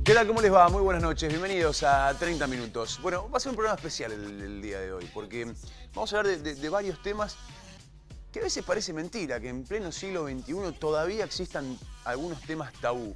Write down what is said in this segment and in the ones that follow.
¿Qué tal? ¿Cómo les va? Muy buenas noches. Bienvenidos a 30 Minutos. Bueno, va a ser un programa especial el día de hoy, porque vamos a hablar de varios temas que a veces parece mentira, que en pleno siglo XXI todavía existan algunos temas tabú.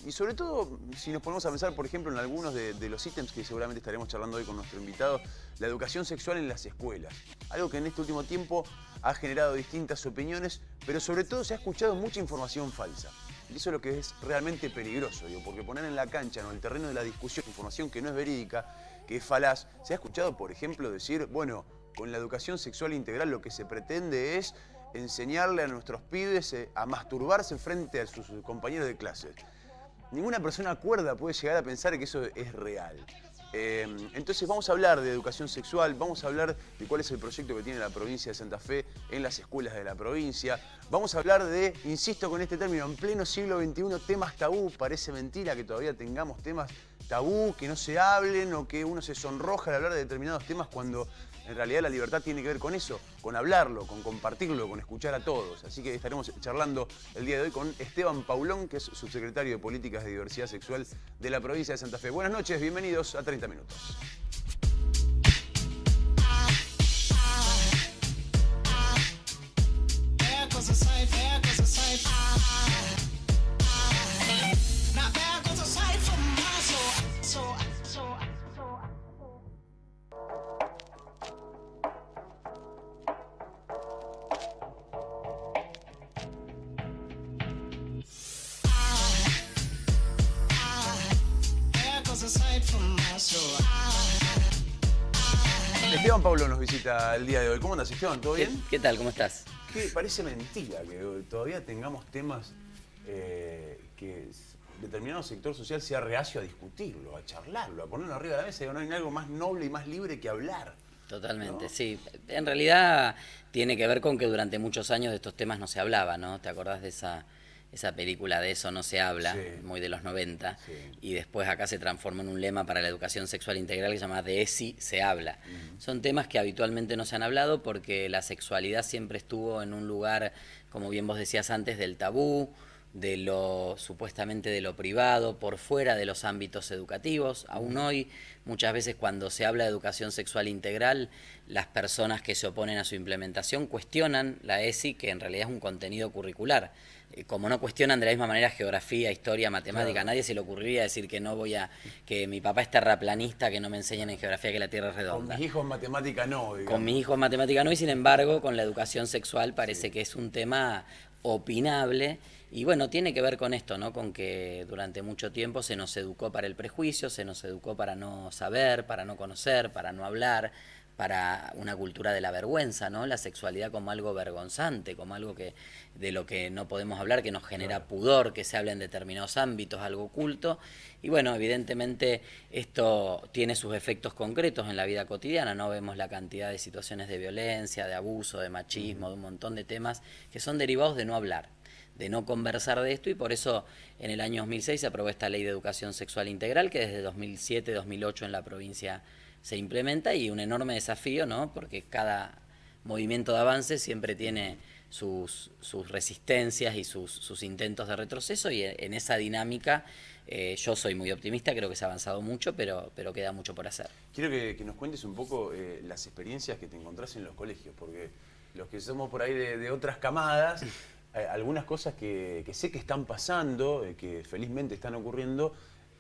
Y sobre todo, si nos ponemos a pensar, por ejemplo, en algunos de los ítems que seguramente estaremos charlando hoy con nuestro invitado, la educación sexual en las escuelas. Algo que en este último tiempo ha generado distintas opiniones, pero sobre todo se ha escuchado mucha información falsa. Y eso es lo que es realmente peligroso, digo, porque poner en la cancha, en el terreno de la discusión, información que no es verídica, que es falaz. Se ha escuchado, por ejemplo, decir, bueno, con la educación sexual integral lo que se pretende es enseñarle a nuestros pibes a masturbarse frente a sus compañeros de clase. Ninguna persona cuerda puede llegar a pensar que eso es real. Entonces vamos a hablar de educación sexual, vamos a hablar de cuál es el proyecto que tiene la provincia de Santa Fe en las escuelas de la provincia. Vamos a hablar de, insisto con este término, en pleno siglo XXI, temas tabú. Parece mentira que todavía tengamos temas tabú, que no se hablen o que uno se sonroja al hablar de determinados temas cuando en realidad la libertad tiene que ver con eso, con hablarlo, con compartirlo, con escuchar a todos. Así que estaremos charlando el día de hoy con Esteban Paulón, que es subsecretario de Políticas de Diversidad Sexual de la provincia de Santa Fe. Buenas noches, bienvenidos a 30 Minutos. Esteban Paulón nos visita el día de hoy. ¿Cómo andas, Esteban? ¿Todo bien? ¿Qué tal? ¿Cómo estás? Que parece mentira que todavía tengamos temas que determinado sector social sea reacio a discutirlo, a charlarlo, a ponerlo arriba de la mesa. No hay algo más noble y más libre que hablar. Totalmente, ¿No? sí. En realidad tiene que ver con que durante muchos años de estos temas no se hablaba, ¿no? ¿Te acordás de esa película de Eso no se habla, Sí. muy de los 90? Sí. Y después acá se transformó en un lema para la educación sexual integral que se llama De ESI se habla. Son temas que habitualmente no se han hablado porque la sexualidad siempre estuvo en un lugar, como bien vos decías antes, del tabú, de lo supuestamente de lo privado, por fuera de los ámbitos educativos. Aún hoy, muchas veces cuando se habla de educación sexual integral, las personas que se oponen a su implementación cuestionan la ESI, que en realidad es un contenido curricular. Como no cuestionan de la misma manera geografía, historia, matemática, Claro. a nadie se le ocurriría decir que no voy a, que mi papá es terraplanista, que no me enseñen en geografía que la Tierra es Con redonda. mis hijos en matemática no, digamos. Con mi hijo en matemática no, y sin embargo con la educación sexual parece que es un tema opinable. Y bueno, tiene que ver con esto, ¿no? Con que durante mucho tiempo se nos educó para el prejuicio, se nos educó para no saber, para no conocer, para no hablar, para una cultura de la vergüenza, ¿no? La sexualidad como algo vergonzante, como algo que de lo que no podemos hablar, que nos genera pudor, que se habla en determinados ámbitos, algo oculto. Y bueno, evidentemente esto tiene sus efectos concretos en la vida cotidiana, ¿no? Vemos la cantidad de situaciones de violencia, de abuso, de machismo, de un montón de temas que son derivados de no hablar, de no conversar de esto, y por eso en el año 2006 se aprobó esta ley de educación sexual integral que desde 2007-2008 en la provincia se implementa, y un enorme desafío, ¿no? Porque cada movimiento de avance siempre tiene sus resistencias y sus intentos de retroceso, y en esa dinámica yo soy muy optimista, creo que se ha avanzado mucho, pero queda mucho por hacer. Quiero que nos cuentes un poco las experiencias que te encontrás en los colegios, porque los que somos por ahí de otras camadas, algunas cosas que sé que están pasando, que felizmente están ocurriendo,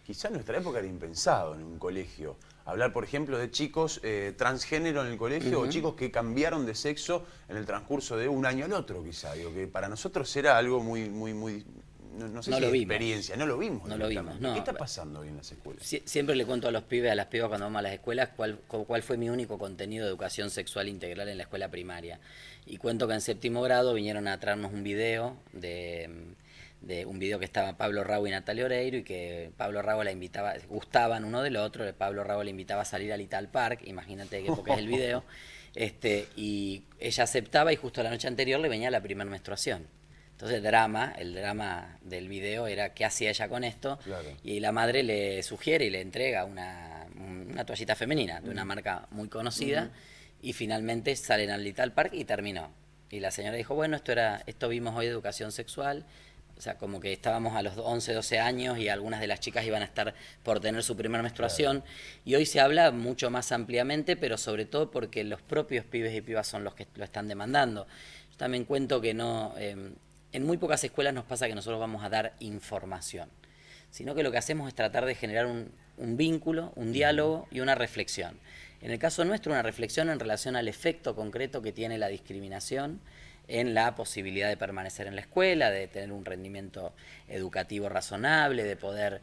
quizá en nuestra época era impensado en un colegio. Hablar, por ejemplo, de chicos transgénero en el colegio, o chicos que cambiaron de sexo en el transcurso de un año al otro, quizá. Digo, que para nosotros era algo muy no sé No si lo es vimos. experiencia, no lo vimos. No lo vimos, no. ¿Qué está pasando hoy en las escuelas? Siempre le cuento a los pibes, a las pibas cuando vamos a las escuelas, cuál fue mi único contenido de educación sexual integral en la escuela primaria. Y cuento que en séptimo grado vinieron a traernos un video de un video que estaba Pablo Rago y Natalia Oreiro, y que Pablo Rago la invitaba, gustaban uno del otro, Pablo Rago la invitaba a salir al Ital Park, imagínate de qué época es el video, y ella aceptaba, y justo la noche anterior le venía la primera menstruación. Entonces el drama del video era qué hacía ella con esto, Claro. Y la madre le sugiere y le entrega una toallita femenina de una marca muy conocida, y finalmente salen al Little Park y terminó. Y la señora dijo, bueno, esto vimos hoy de educación sexual. O sea, como que estábamos a los 11, 12 años y algunas de las chicas iban a estar por tener su primera menstruación. Claro. Y hoy se habla mucho más ampliamente, pero sobre todo porque los propios pibes y pibas son los que lo están demandando. Yo también cuento que no, en muy pocas escuelas nos pasa que nosotros vamos a dar información, sino que lo que hacemos es tratar de generar un vínculo, un diálogo y una reflexión. En el caso nuestro, una reflexión en relación al efecto concreto que tiene la discriminación en la posibilidad de permanecer en la escuela, de tener un rendimiento educativo razonable, de poder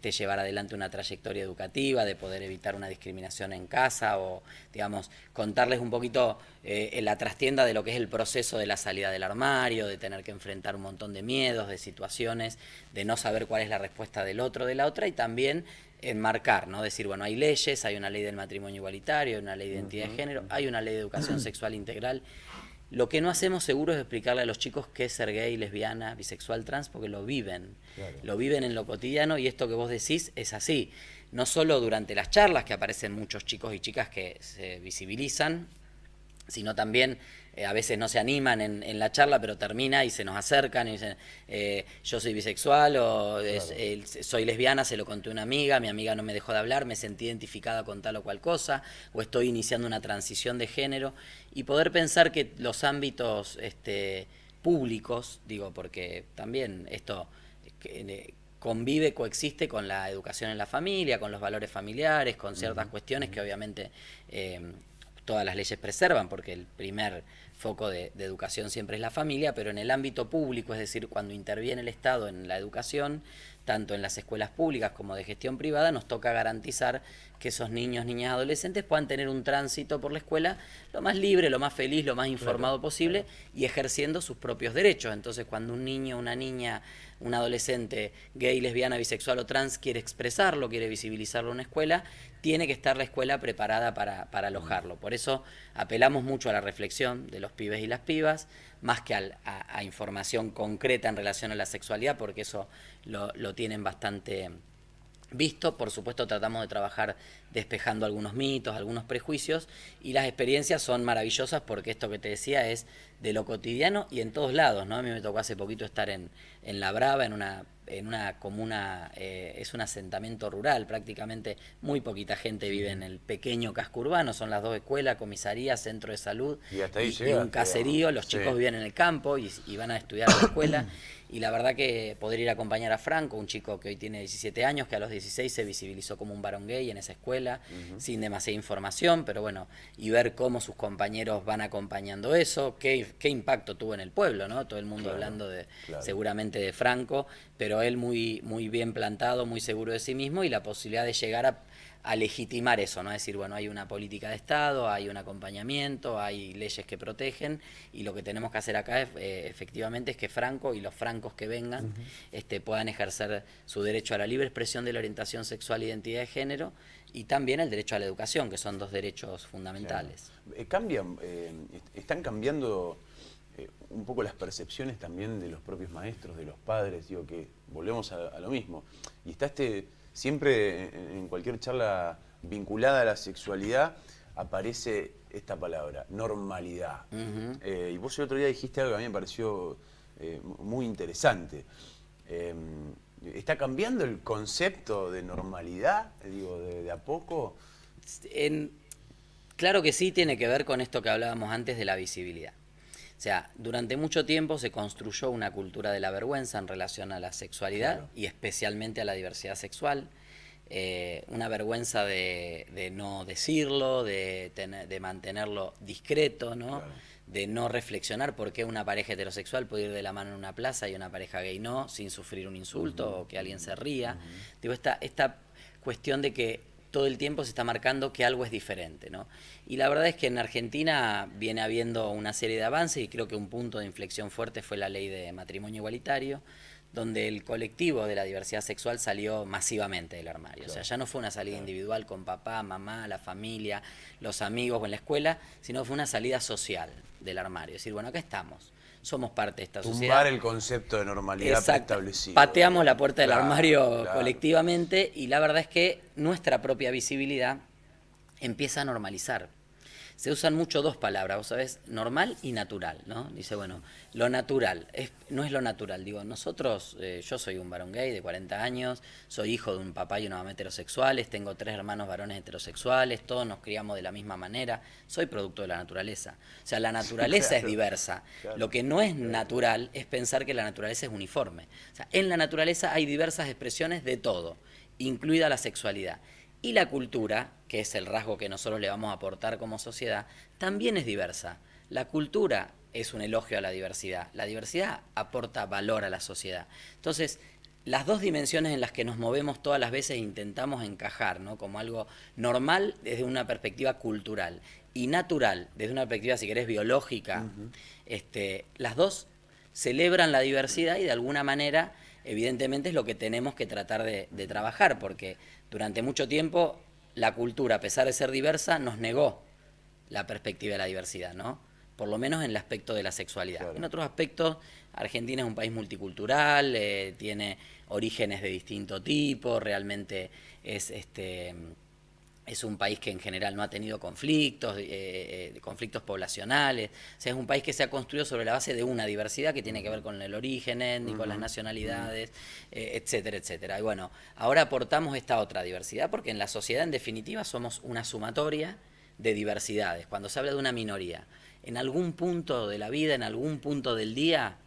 llevar adelante una trayectoria educativa, de poder evitar una discriminación en casa o, digamos, contarles un poquito en la trastienda de lo que es el proceso de la salida del armario, de tener que enfrentar un montón de miedos, de situaciones, de no saber cuál es la respuesta del otro, de la otra, y también enmarcar, ¿no? Decir, bueno, hay leyes, hay una ley del matrimonio igualitario, hay una ley de identidad de género, hay una ley de educación sexual integral. Lo que no hacemos seguro es explicarle a los chicos qué es ser gay, lesbiana, bisexual, trans, porque lo viven. Claro. Lo viven en lo cotidiano y esto que vos decís es así. No solo durante las charlas, que aparecen muchos chicos y chicas que se visibilizan, sino también a veces no se animan en la charla, pero termina y se nos acercan y dicen, yo soy bisexual o claro. Soy lesbiana, se lo conté a una amiga, mi amiga no me dejó de hablar, me sentí identificada con tal o cual cosa, o estoy iniciando una transición de género, y poder pensar que los ámbitos públicos, digo, porque también esto convive, coexiste con la educación en la familia, con los valores familiares, con ciertas cuestiones que obviamente todas las leyes preservan, porque el primer foco de educación siempre es la familia, pero en el ámbito público, es decir, cuando interviene el Estado en la educación, tanto en las escuelas públicas como de gestión privada, nos toca garantizar que esos niños, niñas, adolescentes puedan tener un tránsito por la escuela lo más libre, lo más feliz, lo más informado posible, y ejerciendo sus propios derechos. Entonces, cuando un niño, una niña, un adolescente gay, lesbiana, bisexual o trans quiere expresarlo, quiere visibilizarlo en una escuela, tiene que estar la escuela preparada para alojarlo. Por eso apelamos mucho a la reflexión de los pibes y las pibas, más que a información concreta en relación a la sexualidad, porque eso lo tienen bastante visto. Por supuesto, tratamos de trabajar despejando algunos mitos, algunos prejuicios, y las experiencias son maravillosas porque esto que te decía es de lo cotidiano y en todos lados, ¿no? A mí me tocó hace poquito estar en La Brava, en una comuna, es un asentamiento rural, prácticamente muy poquita gente vive en el pequeño casco urbano, son las 2 escuelas, comisaría, centro de salud y un caserío, los chicos viven en el campo y van a estudiar a la escuela. Y la verdad que poder ir a acompañar a Franco, un chico que hoy tiene 17 años, que a los 16 se visibilizó como un varón gay en esa escuela, sin demasiada información, pero bueno, y ver cómo sus compañeros van acompañando eso, qué impacto tuvo en el pueblo, ¿no? Todo el mundo hablando seguramente de Franco, pero él muy, muy bien plantado, muy seguro de sí mismo, y la posibilidad de llegar a legitimar eso, ¿no? Es decir, bueno, hay una política de Estado, hay un acompañamiento, hay leyes que protegen, y lo que tenemos que hacer acá efectivamente es que Franco y los francos que vengan puedan ejercer su derecho a la libre expresión de la orientación sexual e identidad de género, y también el derecho a la educación, que son 2 derechos fundamentales. Claro. Están cambiando un poco las percepciones también de los propios maestros, de los padres, digo que volvemos a lo mismo. Y está siempre en cualquier charla vinculada a la sexualidad aparece esta palabra, normalidad. Y vos el otro día dijiste algo que a mí me pareció muy interesante. ¿Está cambiando el concepto de normalidad, digo, de a poco? Claro que sí, tiene que ver con esto que hablábamos antes de la visibilidad. O sea, durante mucho tiempo se construyó una cultura de la vergüenza en relación a la sexualidad, claro, y especialmente a la diversidad sexual. Una vergüenza de no decirlo, de mantenerlo discreto, ¿no? Claro. De no reflexionar por qué una pareja heterosexual puede ir de la mano en una plaza y una pareja gay no, sin sufrir un insulto o que alguien se ría. Digo, esta cuestión de que todo el tiempo se está marcando que algo es diferente, ¿no? Y la verdad es que en Argentina viene habiendo una serie de avances, y creo que un punto de inflexión fuerte fue la ley de matrimonio igualitario, donde el colectivo de la diversidad sexual salió masivamente del armario. Claro. O sea, ya no fue una salida individual con papá, mamá, la familia, los amigos o en la escuela, sino fue una salida social del armario. Es decir, bueno, acá estamos, somos parte de esta sociedad. Tumbar el concepto de normalidad establecido. Pateamos la puerta del armario colectivamente, y la verdad es que nuestra propia visibilidad empieza a normalizar. se usan mucho dos palabras, vos sabés, normal y natural, ¿no? Dice, bueno, lo natural, no es lo natural. Digo, nosotros, yo soy un varón gay de 40 años, soy hijo de un papá y una mamá heterosexuales, tengo 3 hermanos varones heterosexuales, todos nos criamos de la misma manera, soy producto de la naturaleza. O sea, la naturaleza Claro, es diversa. claro. Lo que no es natural es pensar que la naturaleza es uniforme. O sea, en la naturaleza hay diversas expresiones de todo, incluida la sexualidad. Y la cultura, que es el rasgo que nosotros le vamos a aportar como sociedad, también es diversa. La cultura es un elogio a la diversidad. La diversidad aporta valor a la sociedad. Entonces, las dos dimensiones en las que nos movemos todas las veces intentamos encajar, ¿no? Como algo normal desde una perspectiva cultural y natural desde una perspectiva, si querés, biológica. Las dos celebran la diversidad y de alguna manera, evidentemente, es lo que tenemos que tratar de trabajar, porque durante mucho tiempo la cultura, a pesar de ser diversa, nos negó la perspectiva de la diversidad, ¿no? Por lo menos en el aspecto de la sexualidad. Claro. En otros aspectos, Argentina es un país multicultural, tiene orígenes de distinto tipo, realmente es un país que en general no ha tenido conflictos poblacionales. O sea, es un país que se ha construido sobre la base de una diversidad que tiene que ver con el origen étnico, con las nacionalidades, etcétera, etcétera. Y bueno, ahora aportamos esta otra diversidad porque en la sociedad, en definitiva, somos una sumatoria de diversidades. Cuando se habla de una minoría, en algún punto de la vida, en algún punto del día,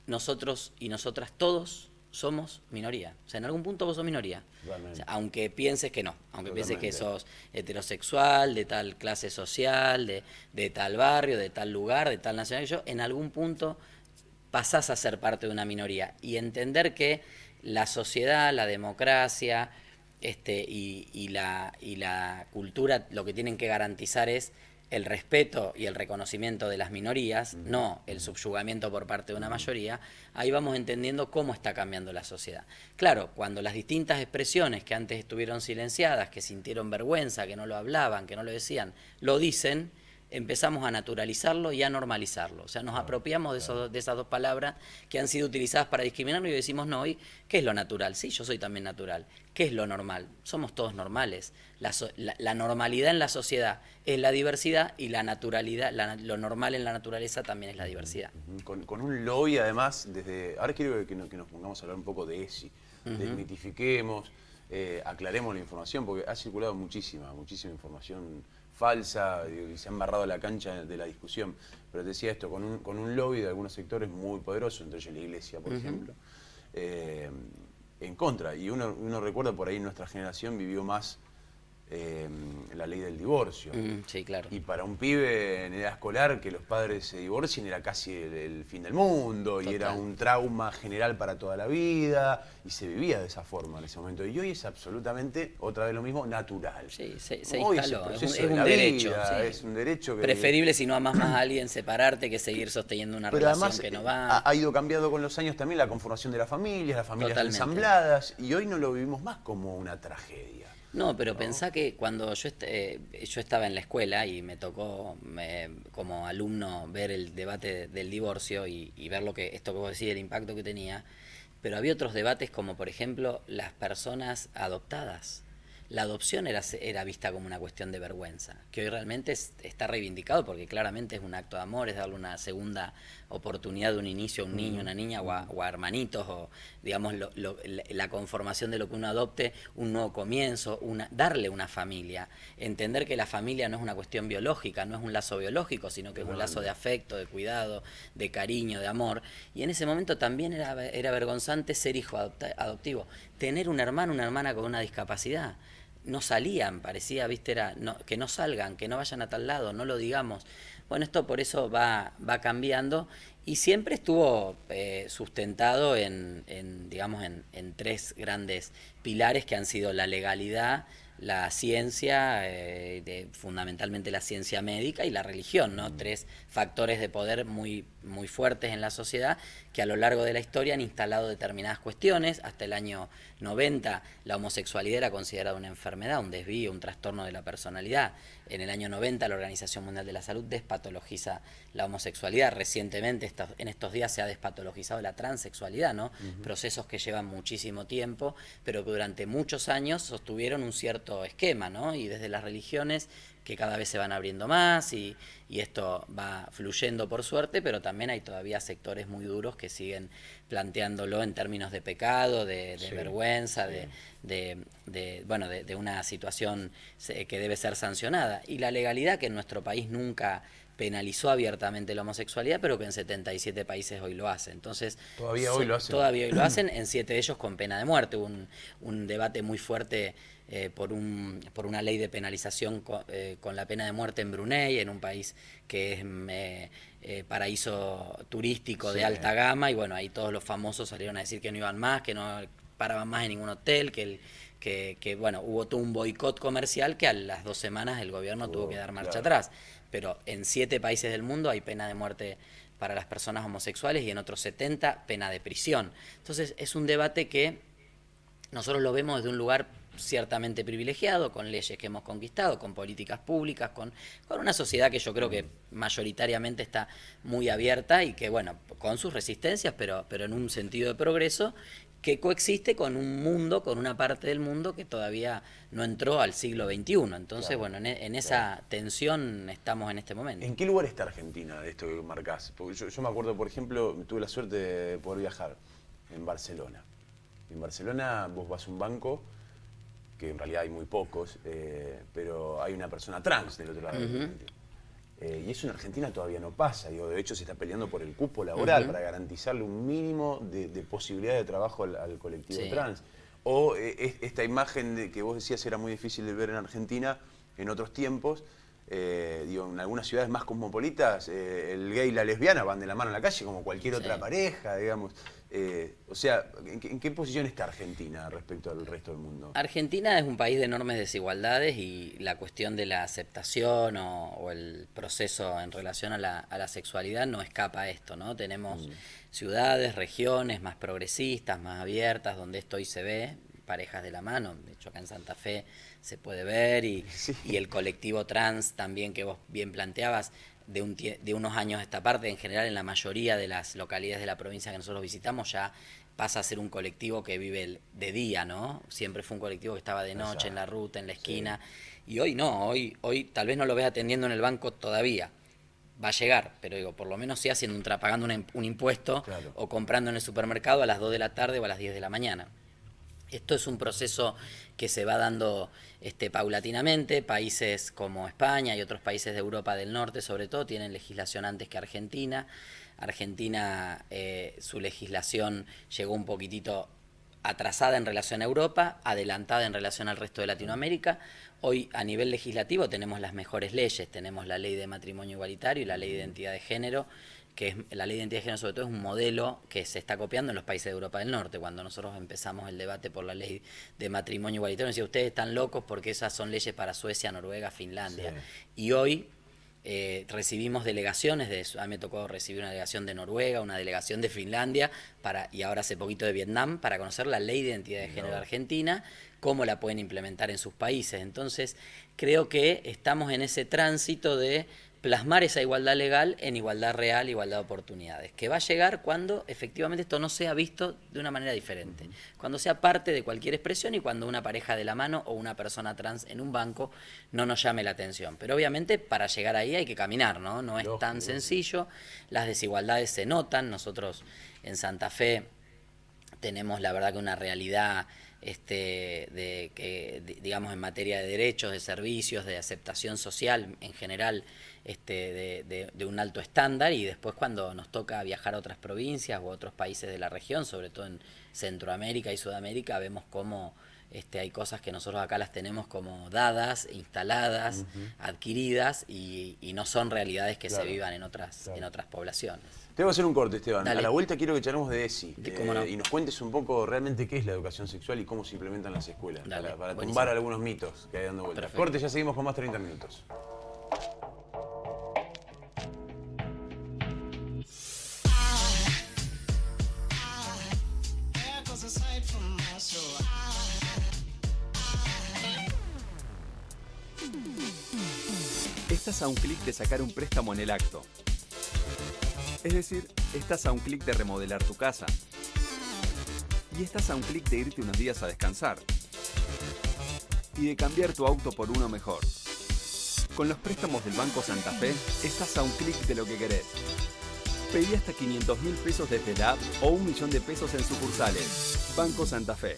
nosotros y nosotras todos somos minoría. O sea, en algún punto vos sos minoría. O sea, aunque pienses que no, aunque pienses que sos heterosexual, de tal clase social, de tal barrio, de tal lugar, de tal nacionalidad, en algún punto pasás a ser parte de una minoría. Y entender que la sociedad, la democracia y la cultura lo que tienen que garantizar es el respeto y el reconocimiento de las minorías, no el subyugamiento por parte de una mayoría. Ahí vamos entendiendo cómo está cambiando la sociedad. Claro, cuando las distintas expresiones que antes estuvieron silenciadas, que sintieron vergüenza, que no lo hablaban, que no lo decían, lo dicen, empezamos a naturalizarlo y a normalizarlo. O sea, nos apropiamos de esas dos palabras que han sido utilizadas para discriminarnos y decimos, no, ¿y qué es lo natural? Sí, yo soy también natural. ¿Qué es lo normal? Somos todos normales. La normalidad en la sociedad es la diversidad y la naturalidad, lo normal en la naturaleza también es la diversidad. Con un lobby, además, ahora quiero que nos pongamos a hablar un poco de ESI. Desmitifiquemos, aclaremos la información, porque ha circulado muchísima información falsa y se han barrado la cancha de la discusión. Pero te decía esto, con un lobby de algunos sectores muy poderosos, entre ellos la Iglesia, por ejemplo, en contra. Y uno recuerda, por ahí nuestra generación vivió más la ley del divorcio. Sí, claro. Y para un pibe en edad escolar que los padres se divorcien era casi el fin del mundo. Total. Y era un trauma general para toda la vida y se vivía de esa forma en ese momento. Y hoy es absolutamente, otra vez lo mismo, natural. Sí, se hoy instaló, es un derecho. Vida, Sí. Es un derecho que... Preferible si no amas más a alguien separarte que seguir sosteniendo una relación además, que no va. Ha ido cambiando con los años también la conformación de las familias Totalmente. ensambladas, y hoy no lo vivimos más como una tragedia. No, pero pensá que cuando yo estaba en la escuela y me tocó como alumno ver el debate del divorcio y ver esto que vos decís, el impacto que tenía, pero había otros debates como por ejemplo las personas adoptadas. La adopción era vista como una cuestión de vergüenza, que hoy realmente está reivindicado porque claramente es un acto de amor, es darle una segunda oportunidad de un inicio a un niño, una niña o a hermanitos, o digamos la conformación de lo que uno adopte, un nuevo comienzo, darle una familia, entender que la familia no es una cuestión biológica, no es un lazo biológico, sino que es un lazo de afecto, de cuidado, de cariño, de amor. Y en ese momento también era vergonzante ser hijo adoptivo, tener un hermano, una hermana con una discapacidad. No salían, parecía, viste, que no salgan, que no vayan a tal lado, no lo digamos. Bueno, esto por eso va cambiando y siempre estuvo sustentado digamos, en 3 grandes pilares que han sido la legalidad, la ciencia, fundamentalmente la ciencia médica y la religión, ¿no? 3 factores de poder muy, muy fuertes en la sociedad que a lo largo de la historia han instalado determinadas cuestiones. Hasta el año 90 la homosexualidad era considerada una enfermedad, un desvío, un trastorno de la personalidad. En el año 90 la Organización Mundial de la Salud despatologiza la homosexualidad. Recientemente, en estos días, se ha despatologizado la transexualidad, ¿no? Procesos que llevan muchísimo tiempo, pero que durante muchos años sostuvieron un cierto esquema, ¿no? Y desde las religiones que cada vez se van abriendo más y esto va fluyendo por suerte, pero también hay todavía sectores muy duros que siguen planteándolo en términos de pecado, de vergüenza, de una situación que debe ser sancionada. Y la legalidad, que en nuestro país nunca penalizó abiertamente la homosexualidad, pero que en 77 países hoy lo hace. Entonces, todavía hoy lo hacen. Todavía hoy lo hacen, en 7 de ellos con pena de muerte. Hubo un debate muy fuerte por una ley de penalización con la pena de muerte en Brunei, en un país que es paraíso turístico de alta gama, y bueno, ahí todos los famosos salieron a decir que no iban más, que no paraban más en ningún hotel, que bueno, hubo todo un boicot comercial que a las 2 semanas el gobierno tuvo que dar marcha atrás. Pero en 7 países del mundo hay pena de muerte para las personas homosexuales y en otros 70 pena de prisión. Entonces es un debate que nosotros lo vemos desde un lugar ciertamente privilegiado, con leyes que hemos conquistado, con políticas públicas, con una sociedad que yo creo que mayoritariamente está muy abierta y que, bueno, con sus resistencias, pero en un sentido de progreso, que coexiste con un mundo, con una parte del mundo que todavía no entró al siglo XXI. Entonces, bueno, en esa tensión estamos en este momento. ¿En qué lugar está Argentina de esto que marcás? Porque yo me acuerdo, por ejemplo, tuve la suerte de poder viajar en Barcelona. En Barcelona vos vas a un banco, que en realidad hay muy pocos, pero hay una persona trans del otro lado. Y eso en Argentina todavía no pasa. Digo, de hecho, se está peleando por el cupo laboral para garantizarle un mínimo de posibilidad de trabajo al colectivo trans. O esta imagen que vos decías era muy difícil de ver en Argentina en otros tiempos. Digo, en algunas ciudades más cosmopolitas, el gay y la lesbiana van de la mano en la calle como cualquier otra pareja, digamos. O sea, ¿en qué posición está Argentina respecto al resto del mundo? Argentina es un país de enormes desigualdades y la cuestión de la aceptación o el proceso en relación a la sexualidad no escapa a esto, ¿no? Tenemos ciudades, regiones más progresistas, más abiertas, donde esto hoy se ve, parejas de la mano. De hecho, acá en Santa Fe se puede ver y el colectivo trans también, que vos bien planteabas, de unos años a esta parte, en general en la mayoría de las localidades de la provincia que nosotros visitamos, ya pasa a ser un colectivo que vive de día, ¿no? Siempre fue un colectivo que estaba de noche, en la ruta, en la esquina, y hoy no, hoy tal vez no lo ves atendiendo en el banco todavía. Va a llegar, pero digo, por lo menos sí haciendo pagando un impuesto o comprando en el supermercado a las 2 de la tarde o a las 10 de la mañana. Esto es un proceso que se va dando paulatinamente. Países como España y otros países de Europa del Norte, sobre todo, tienen legislación antes que Argentina. Argentina, su legislación llegó un poquitito atrasada en relación a Europa, adelantada en relación al resto de Latinoamérica. Hoy, a nivel legislativo, tenemos las mejores leyes. Tenemos la ley de matrimonio igualitario y la ley de identidad de género, que es la ley de identidad de género, sobre todo, es un modelo que se está copiando en los países de Europa del Norte. Cuando nosotros empezamos el debate por la ley de matrimonio igualitario, nos decía, ustedes están locos porque esas son leyes para Suecia, Noruega, Finlandia. Y hoy recibimos delegaciones, a mí me tocó recibir una delegación de Noruega, una delegación de Finlandia, y ahora hace poquito de Vietnam, para conocer la ley de identidad de género de Argentina, cómo la pueden implementar en sus países. Entonces, creo que estamos en ese tránsito de plasmar esa igualdad legal en igualdad real, igualdad de oportunidades, que va a llegar cuando efectivamente esto no sea visto de una manera diferente, cuando sea parte de cualquier expresión y cuando una pareja de la mano o una persona trans en un banco no nos llame la atención. Pero obviamente para llegar ahí hay que caminar, ¿no? No es tan sencillo, las desigualdades se notan. Nosotros en Santa Fe tenemos la verdad que una realidad digamos en materia de derechos, de servicios, de aceptación social en general, de un alto estándar, y después cuando nos toca viajar a otras provincias u otros países de la región, sobre todo en Centroamérica y Sudamérica, vemos cómo hay cosas que nosotros acá las tenemos como dadas, instaladas, adquiridas, y no son realidades que se vivan en otras poblaciones. Te voy a hacer un corte, Esteban. Dale. A la vuelta quiero que charlemos de ESI ¿Cómo no? y nos cuentes un poco realmente qué es la educación sexual y cómo se implementa en las escuelas, Dale, para buenísimo. tumbar algunos mitos que hay dando vueltas. Perfecto. Corte, ya seguimos con más 30 minutos. Estás a un clic de sacar un préstamo en el acto. Es decir, estás a un clic de remodelar tu casa. Y estás a un clic de irte unos días a descansar. Y de cambiar tu auto por uno mejor. Con los préstamos del Banco Santa Fe, estás a un clic de lo que querés. Pedí hasta 500.000 pesos desde la app o 1 millón de pesos en sucursales. Banco Santa Fe.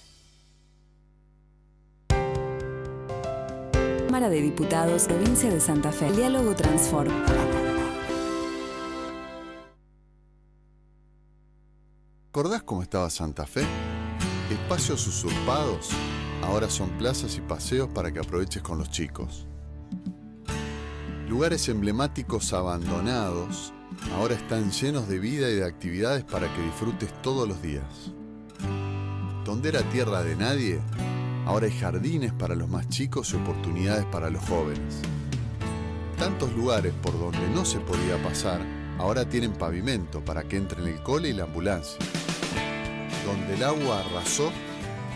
Cámara de Diputados, Provincia de Santa Fe. Diálogo Transform. ¿Recordás cómo estaba Santa Fe? Espacios usurpados, ahora son plazas y paseos para que aproveches con los chicos. Lugares emblemáticos abandonados, ahora están llenos de vida y de actividades para que disfrutes todos los días. Donde era tierra de nadie, ahora hay jardines para los más chicos y oportunidades para los jóvenes. Tantos lugares por donde no se podía pasar, ahora tienen pavimento para que entren el cole y la ambulancia. Donde el agua arrasó,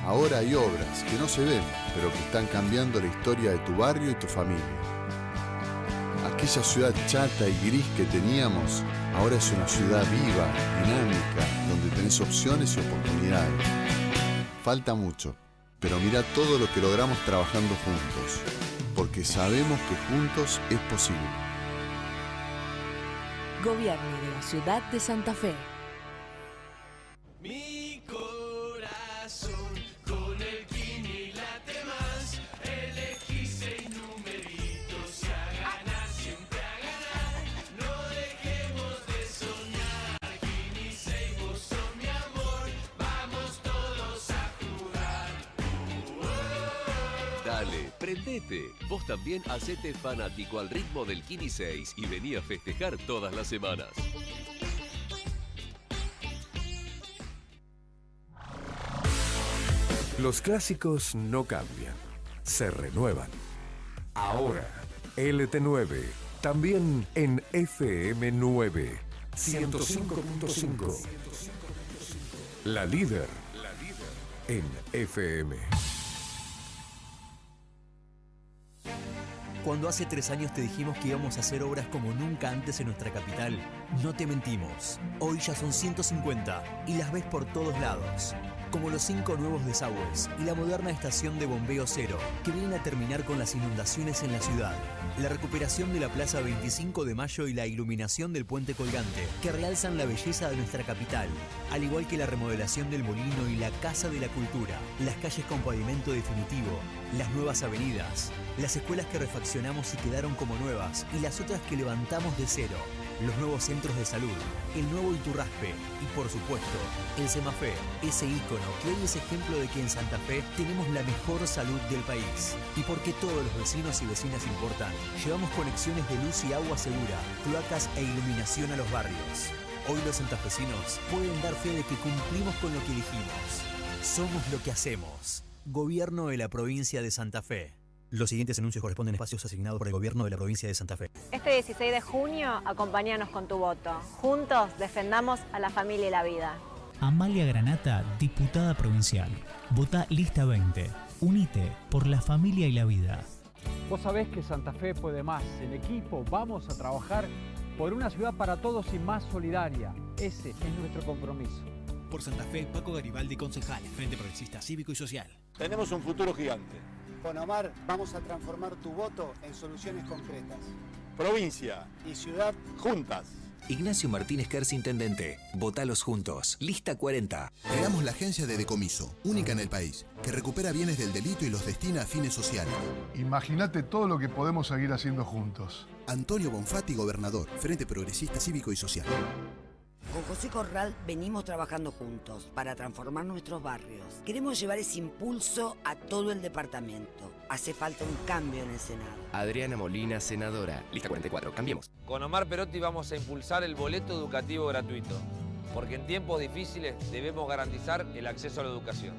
ahora hay obras que no se ven, pero que están cambiando la historia de tu barrio y tu familia. Aquella ciudad chata y gris que teníamos, ahora es una ciudad viva, dinámica, donde tenés opciones y oportunidades. Falta mucho, pero mirá todo lo que logramos trabajando juntos, porque sabemos que juntos es posible. Gobierno de la Ciudad de Santa Fe. Mi corazón con el Kini late más. Elegí 6 numeritos y a ganar, siempre a ganar. No dejemos de soñar. Kini 6, vos sos mi amor. Vamos todos a jugar. Dale, prendete. Vos también hacete fanático al ritmo del Kini 6 y vení a festejar todas las semanas. Los clásicos no cambian, se renuevan. Ahora, LT9, también en FM9, 105.5. La líder en FM. Cuando hace 3 años te dijimos que íbamos a hacer obras como nunca antes en nuestra capital, no te mentimos. Hoy ya son 150 y las ves por todos lados. Como los 5 nuevos desagües y la moderna estación de bombeo cero, que vienen a terminar con las inundaciones en la ciudad. La recuperación de la Plaza 25 de Mayo y la iluminación del puente colgante, que realzan la belleza de nuestra capital. Al igual que la remodelación del Molino y la Casa de la Cultura. Las calles con pavimento definitivo, las nuevas avenidas, las escuelas que refaccionamos y quedaron como nuevas y las otras que levantamos de cero. Los nuevos centros de salud, el nuevo Iturraspe y, por supuesto, el Semafé, ese ícono que hoy es ejemplo de que en Santa Fe tenemos la mejor salud del país. Y porque todos los vecinos y vecinas importan, llevamos conexiones de luz y agua segura, cloacas e iluminación a los barrios. Hoy los santafesinos pueden dar fe de que cumplimos con lo que dijimos. Somos lo que hacemos. Gobierno de la provincia de Santa Fe. Los siguientes anuncios corresponden a espacios asignados por el Gobierno de la provincia de Santa Fe. Este 16 de junio, acompáñanos con tu voto. Juntos defendamos a la familia y la vida. Amalia Granata, diputada provincial. Vota Lista 20. Unite por la familia y la vida. Vos sabés que Santa Fe puede más. En equipo vamos a trabajar por una ciudad para todos y más solidaria. Ese es nuestro compromiso. Por Santa Fe, Paco Garibaldi, concejal, Frente Progresista Cívico y Social. Tenemos un futuro gigante. Con Omar vamos a transformar tu voto en soluciones concretas. Provincia y ciudad juntas. Ignacio Martínez Kers, intendente. Votalos juntos. Lista 40. Creamos la agencia de decomiso, única en el país, que recupera bienes del delito y los destina a fines sociales. Imagínate todo lo que podemos seguir haciendo juntos. Antonio Bonfatti, gobernador, Frente Progresista Cívico y Social. Con José Corral venimos trabajando juntos para transformar nuestros barrios. Queremos llevar ese impulso a todo el departamento. Hace falta un cambio en el Senado. Adriana Molina, senadora. Lista 44. Cambiemos. Con Omar Perotti vamos a impulsar el boleto educativo gratuito, porque en tiempos difíciles debemos garantizar el acceso a la educación.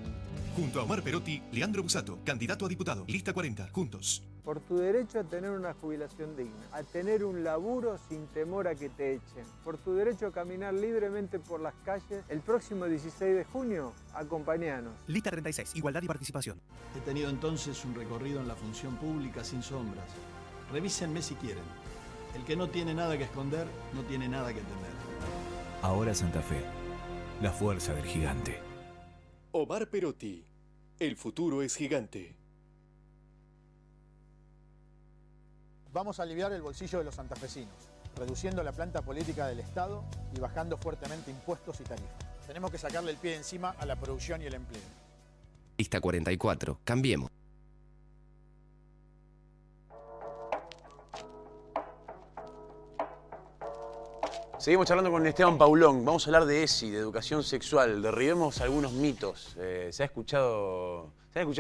Junto a Omar Perotti, Leandro Busato, candidato a diputado. Lista 40. Juntos. Por tu derecho a tener una jubilación digna, a tener un laburo sin temor a que te echen, por tu derecho a caminar libremente por las calles, el próximo 16 de junio, acompáñanos. Lista 36, igualdad y participación. He tenido entonces un recorrido en la función pública sin sombras. Revísenme si quieren. El que no tiene nada que esconder, no tiene nada que temer. Ahora Santa Fe, la fuerza del gigante. Omar Perotti, el futuro es gigante. Vamos a aliviar el bolsillo de los santafesinos, reduciendo la planta política del Estado y bajando fuertemente impuestos y tarifas. Tenemos que sacarle el pie de encima a la producción y el empleo. Lista 44. Cambiemos. Seguimos charlando con Esteban Paulón. Vamos a hablar de ESI, de educación sexual. Derribemos algunos mitos. Se ha escuchado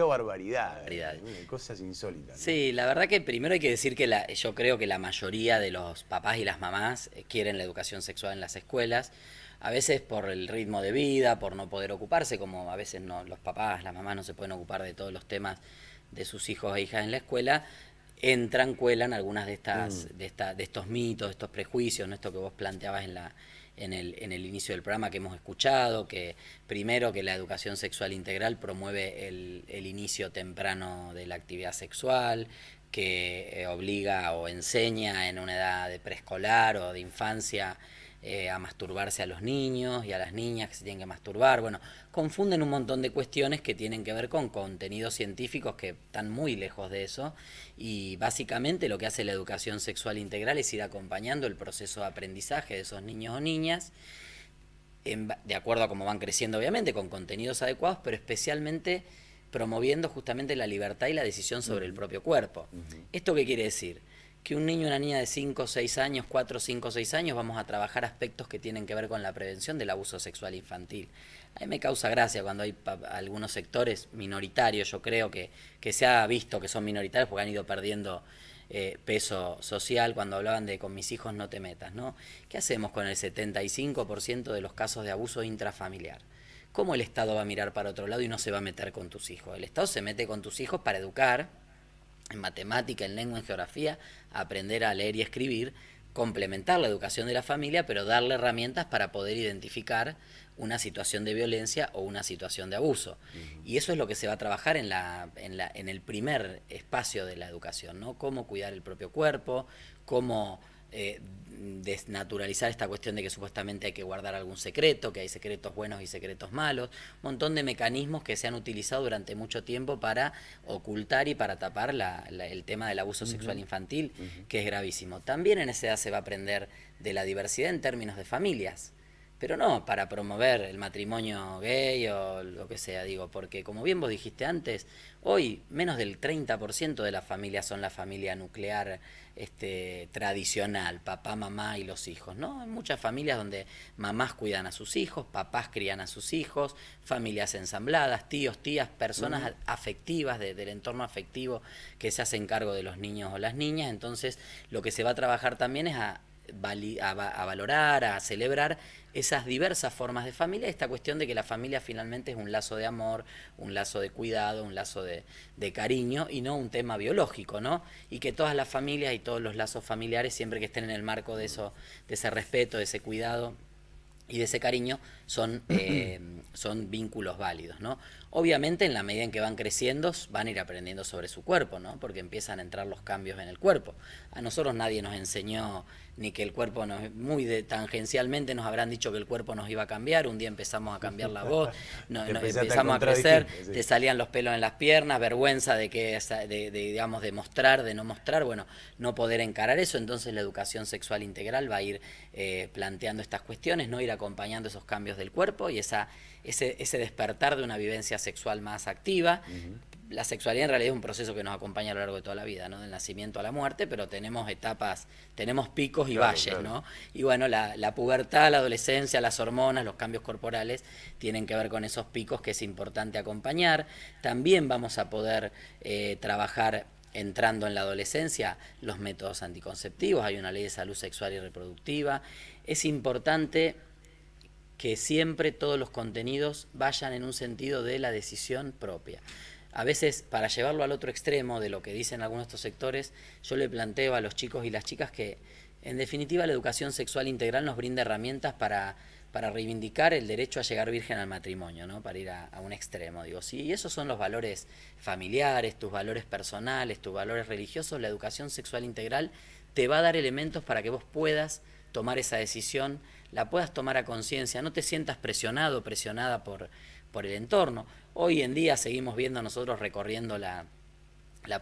barbaridades. Cosas insólitas. Sí, la verdad que primero hay que decir que yo creo que la mayoría de los papás y las mamás quieren la educación sexual en las escuelas. A veces por el ritmo de vida, por no poder ocuparse, como a veces no, los papás, las mamás no se pueden ocupar de todos los temas de sus hijos e hijas en la escuela. Cuelan algunas de estos mitos, de estos prejuicios, ¿no? Esto que vos planteabas en el inicio del programa que hemos escuchado, que primero que la educación sexual integral promueve el inicio temprano de la actividad sexual, que obliga o enseña en una edad de preescolar o de infancia a masturbarse a los niños y a las niñas que se tienen que masturbar. Bueno, confunden un montón de cuestiones que tienen que ver con contenidos científicos que están muy lejos de eso, y básicamente lo que hace la educación sexual integral es ir acompañando el proceso de aprendizaje de esos niños o niñas de acuerdo a cómo van creciendo, obviamente, con contenidos adecuados, pero especialmente promoviendo justamente la libertad y la decisión sobre el propio cuerpo. ¿Esto qué quiere decir? Que un niño o una niña de 5 o 6 años, 4, 5 o 6 años, vamos a trabajar aspectos que tienen que ver con la prevención del abuso sexual infantil. A mí me causa gracia cuando hay algunos sectores minoritarios, yo creo que se ha visto que son minoritarios porque han ido perdiendo peso social, cuando hablaban de con mis hijos no te metas, ¿no? ¿Qué hacemos con el 75% de los casos de abuso intrafamiliar? ¿Cómo el Estado va a mirar para otro lado y no se va a meter con tus hijos? El Estado se mete con tus hijos para educar en matemática, en lengua, en geografía, aprender a leer y escribir, complementar la educación de la familia, pero darle herramientas para poder identificar una situación de violencia o una situación de abuso. Y eso es lo que se va a trabajar en el primer espacio de la educación, ¿no? Cómo cuidar el propio cuerpo, cómo desnaturalizar esta cuestión de que supuestamente hay que guardar algún secreto, que hay secretos buenos y secretos malos, un montón de mecanismos que se han utilizado durante mucho tiempo para ocultar y para tapar el tema del abuso sexual infantil, que es gravísimo. También en esa edad se va a aprender de la diversidad en términos de familias, pero no para promover el matrimonio gay o lo que sea, digo, porque como bien vos dijiste antes, hoy menos del 30% de las familias son la familia nuclear tradicional, papá, mamá y los hijos, ¿no? Hay muchas familias donde mamás cuidan a sus hijos, papás crían a sus hijos, familias ensambladas, tíos, tías, personas afectivas del entorno afectivo que se hacen cargo de los niños o las niñas. Entonces lo que se va a trabajar también es a valorar, a celebrar esas diversas formas de familia, esta cuestión de que la familia finalmente es un lazo de amor, un lazo de cuidado, un lazo de cariño y no un tema biológico, ¿no? Y que todas las familias y todos los lazos familiares, siempre que estén en el marco de eso, de ese respeto, de ese cuidado y de ese cariño, son vínculos válidos, ¿no? Obviamente en la medida en que van creciendo van a ir aprendiendo sobre su cuerpo, ¿no? Porque empiezan a entrar los cambios en el cuerpo. A nosotros nadie nos enseñó ni que el cuerpo tangencialmente nos habrán dicho que el cuerpo nos iba a cambiar, un día empezamos a cambiar la voz, empezamos a crecer, sí. Te salían los pelos en las piernas, vergüenza de mostrar, de no mostrar, bueno, no poder encarar eso. Entonces la educación sexual integral va a ir planteando estas cuestiones, no ir acompañando esos cambios del cuerpo y ese despertar de una vivencia sexual más activa. La sexualidad en realidad es un proceso que nos acompaña a lo largo de toda la vida, ¿no? Del nacimiento a la muerte, pero tenemos etapas, tenemos picos y valles, ¿no? Y bueno, la pubertad, la adolescencia, las hormonas, los cambios corporales tienen que ver con esos picos que es importante acompañar. También vamos a poder trabajar, entrando en la adolescencia, los métodos anticonceptivos. Hay una ley de salud sexual y reproductiva. Es importante que siempre todos los contenidos vayan en un sentido de la decisión propia. A veces, para llevarlo al otro extremo de lo que dicen algunos de estos sectores, yo le planteo a los chicos y las chicas que, en definitiva, la educación sexual integral nos brinda herramientas para reivindicar el derecho a llegar virgen al matrimonio, ¿no? Para ir a un extremo. Digo, si esos son los valores familiares, tus valores personales, tus valores religiosos, la educación sexual integral te va a dar elementos para que vos puedas tomar esa decisión, la puedas tomar a conciencia, no te sientas presionado, presionada por el entorno. Hoy en día seguimos viendo nosotros recorriendo la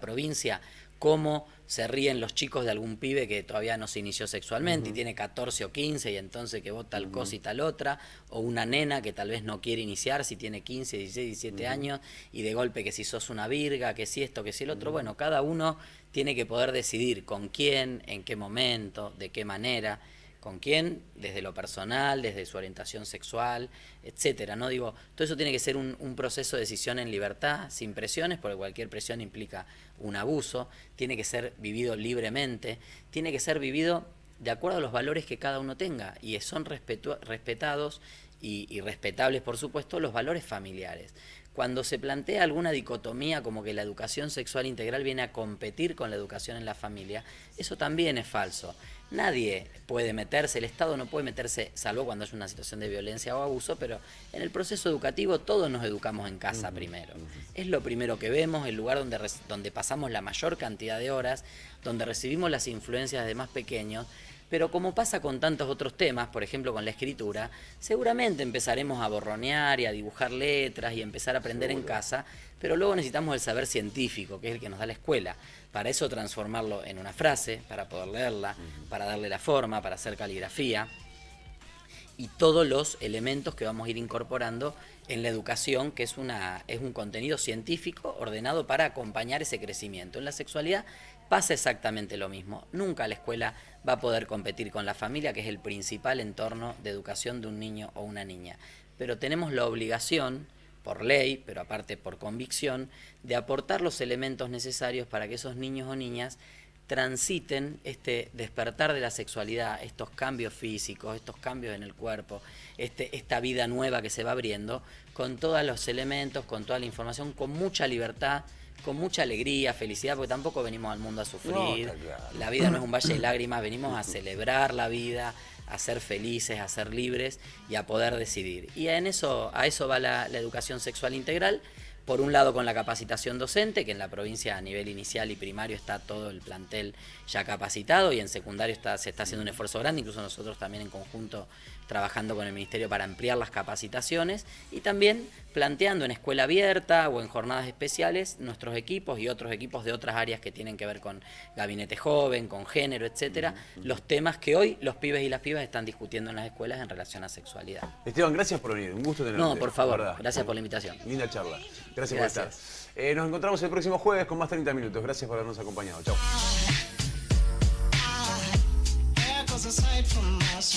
provincia cómo se ríen los chicos de algún pibe que todavía no se inició sexualmente y tiene 14 o 15 y entonces que vos tal cosa y tal otra, o una nena que tal vez no quiere iniciar si tiene 15, 16, 17 años y de golpe que si sos una virga, que si esto, que si el otro. Bueno, cada uno tiene que poder decidir con quién, en qué momento, de qué manera, con quién, desde lo personal, desde su orientación sexual, etcétera, ¿no? Digo, todo eso tiene que ser un proceso de decisión en libertad, sin presiones, porque cualquier presión implica un abuso, tiene que ser vivido libremente, tiene que ser vivido de acuerdo a los valores que cada uno tenga, y son respetados y respetables, por supuesto, los valores familiares. Cuando se plantea alguna dicotomía como que la educación sexual integral viene a competir con la educación en la familia, eso también es falso. Nadie puede meterse, el Estado no puede meterse, salvo cuando es una situación de violencia o abuso, pero en el proceso educativo todos nos educamos en casa primero. Es lo primero que vemos, el lugar donde pasamos la mayor cantidad de horas, donde recibimos las influencias de más pequeños. Pero como pasa con tantos otros temas, por ejemplo con la escritura, seguramente empezaremos a borronear y a dibujar letras y a empezar a aprender en casa, pero luego necesitamos el saber científico, que es el que nos da la escuela. Para eso transformarlo en una frase, para poder leerla, para darle la forma, para hacer caligrafía y todos los elementos que vamos a ir incorporando en la educación, que es un contenido científico ordenado para acompañar ese crecimiento. En la sexualidad pasa exactamente lo mismo. Nunca la escuela va a poder competir con la familia, que es el principal entorno de educación de un niño o una niña. Pero tenemos la obligación, por ley, pero aparte por convicción, de aportar los elementos necesarios para que esos niños o niñas transiten este despertar de la sexualidad, estos cambios físicos, estos cambios en el cuerpo, esta vida nueva que se va abriendo, con todos los elementos, con toda la información, con mucha libertad, con mucha alegría, felicidad, porque tampoco venimos al mundo a sufrir. La vida no es un valle de lágrimas, venimos a celebrar la vida, a ser felices, a ser libres y a poder decidir. Y a eso va la educación sexual integral. Por un lado con la capacitación docente, que en la provincia a nivel inicial y primario está todo el plantel ya capacitado, y en secundario se está haciendo un esfuerzo grande, incluso nosotros también en conjunto trabajando con el Ministerio para ampliar las capacitaciones, y también planteando en escuela abierta o en jornadas especiales nuestros equipos y otros equipos de otras áreas que tienen que ver con gabinete joven, con género, etcétera, los temas que hoy los pibes y las pibas están discutiendo en las escuelas en relación a sexualidad. Esteban, gracias por venir, un gusto tenerte. No, por favor, gracias por la invitación. Linda charla. Gracias por estar. Nos encontramos el próximo jueves con más 30 minutos. Gracias por habernos acompañado. Chao. Aside from my soul.